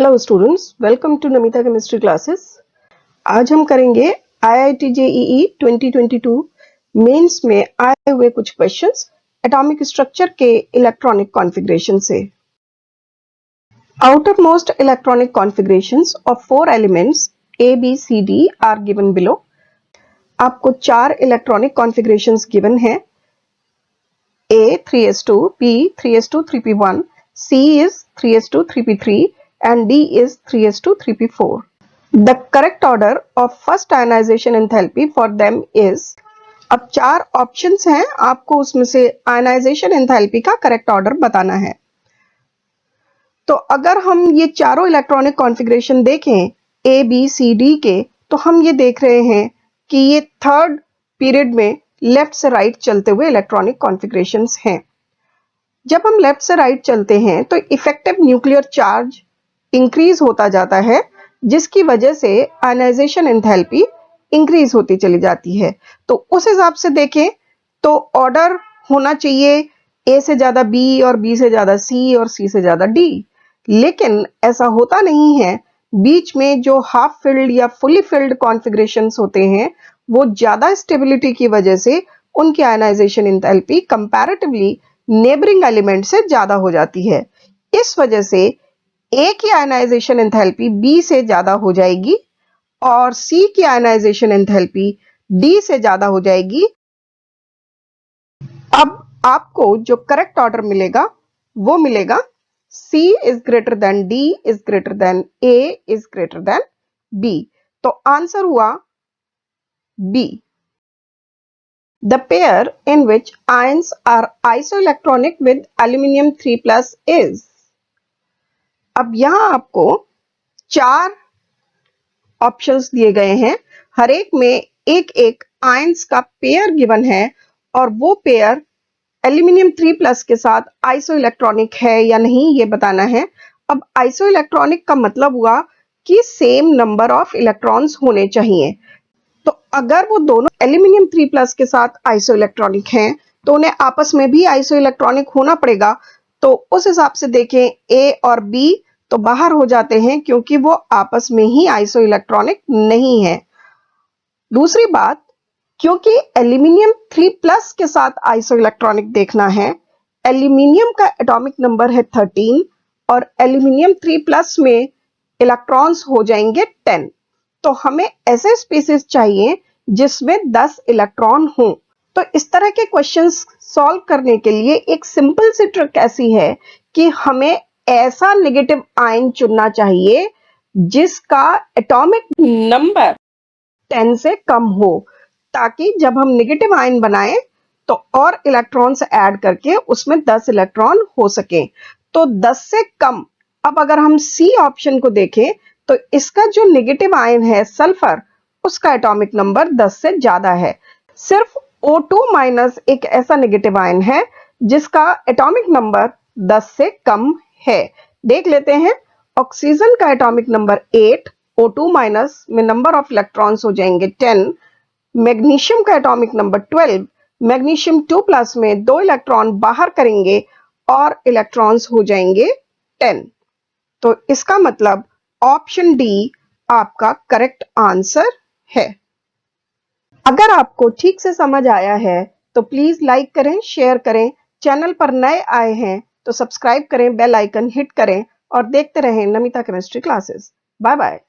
Hello students, welcome to Namita chemistry classes. आज हम करेंगे IIT JEE 2022 मेंस में आए हुए कुछ क्वेश्चंस एटॉमिक स्ट्रक्चर के इलेक्ट्रॉनिक कॉन्फ़िगरेशन से। Outermost electronic configurations of 4 elements A, B, C, D are given below. आपको 4 इलेक्ट्रॉनिक कॉन्फ़िगरेशंस गिवन हैं। A 3s2, B 3s2 3p1, C is 3s2 3p3 and D is 3s2 3p4. The correct order of first ionization enthalpy for them is। अब 4 options हैं, आपको उसमें से ionization enthalpy का correct order बताना है। तो अगर हम ये चारों इलेक्ट्रॉनिक कॉन्फ़िगरेशन देखें A, B, C, D के, तो हम ये देख रहे हैं कि ये थर्ड पीरियड में लेफ्ट से राइट चलते हुए इलेक्ट्रॉनिक कॉन्फ़िगरेशंस हैं। जब हम लेफ्ट से राइट चलते हैं तो इफेक्टिव न्यूक्लियर चार्ज इंक्रीज होता जाता है, जिसकी वजह से आयनाइजेशन एंथैल्पी इंक्रीज होती चली जाती है। तो उस हिसाब से देखें तो ऑर्डर होना चाहिए A से ज्यादा B और B से ज्यादा C और C से ज्यादा D, लेकिन ऐसा होता नहीं है। बीच में जो हाफ फिल्ड या फुली फिल्ड कॉन्फ़िगरेशंस होते हैं वो ज्यादा स्टेबिलिटी की वजह से उनकी ionisation enthalpy comparatively neighbouring element से ज्यादा हो जाती है। इस वजह से A की आयनाइजेशन एंथैल्पी B से ज्यादा हो जाएगी और C की आयनाइजेशन एंथैल्पी D से ज्यादा हो जाएगी। अब आपको जो करेक्ट ऑर्डर मिलेगा वो मिलेगा C is greater than D is greater than A is greater than B। तो आंसर हुआ B। The pair in which ions are isoelectronic with aluminium 3+ is। अब यहां आपको 4 ऑप्शंस दिए गए हैं, हर एक में एक एक आयंस का पेयर गिवन है और वो पेयर एल्यूमिनियम 3+ के साथ आइसोइलेक्ट्रॉनिक है या नहीं ये बताना है। अब आइसोइलेक्ट्रॉनिक का मतलब हुआ कि सेम नंबर ऑफ इलेक्ट्रॉन्स होने चाहिए। तो अगर वो दोनों एल्यूमिनियम 3+ के साथ आइसोइलेक्ट्रॉनिक हैं तो उन्हें आपस में भी आइसोइलेक्ट्रॉनिक होना पड़ेगा। तो उस हिसाब से देखें A और B तो बाहर हो जाते हैं क्योंकि वो आपस में ही आइसोइलेक्ट्रॉनिक नहीं है। दूसरी बात, क्योंकि एल्यूमिनियम 3+ के साथ आइसोइलेक्ट्रॉनिक देखना है, एल्यूमिनियम का एटॉमिक नंबर है 13 और एल्यूमिनियम 3+ में इलेक्ट्रॉन्स हो जाएंगे 10। तो हमें ऐसे स्पीसीज चाहिए जिसमें 10 इलेक्ट्रॉन हो। तो इस तरह के क्वेश्चंस सॉल्व करने के लिए एक सिंपल सी ट्रिक ऐसी है कि हमें ऐसा नेगेटिव आयन चुनना चाहिए जिसका एटॉमिक नंबर 10 से कम हो, ताकि जब हम नेगेटिव आयन बनाएं तो और इलेक्ट्रॉन्स ऐड करके उसमें 10 इलेक्ट्रॉन हो सके। तो 10 से कम। अब अगर हम C ऑप्शन को देखें तो इसका जो नेगेटिव आयन है सल्फर, उसका एटॉमिक नंबर 10 से ज्यादा है। सिर्फ O2- एक ऐसा नेगेटिव आयन है जिसका एटॉमिक नंबर 10 से कम है। देख लेते हैं। ऑक्सीजन का एटॉमिक नंबर 8, O2- में नंबर ऑफ इलेक्ट्रॉन्स हो जाएंगे 10। मैग्नीशियम का एटॉमिक नंबर 12, मैग्नीशियम 2+ में 2 इलेक्ट्रॉन बाहर करेंगे और इलेक्ट्रॉन्स हो जाएंगे 10। तो इसका मतलब ऑप्शन डी आपका करेक्ट आंसर है। अगर आपको ठीक से समझ आया है तो प्लीज लाइक करें, शेयर करें। चैनल पर नए आए हैं तो सब्सक्राइब करें, बेल आइकन हिट करें और देखते रहें Namita chemistry classes. Bye bye.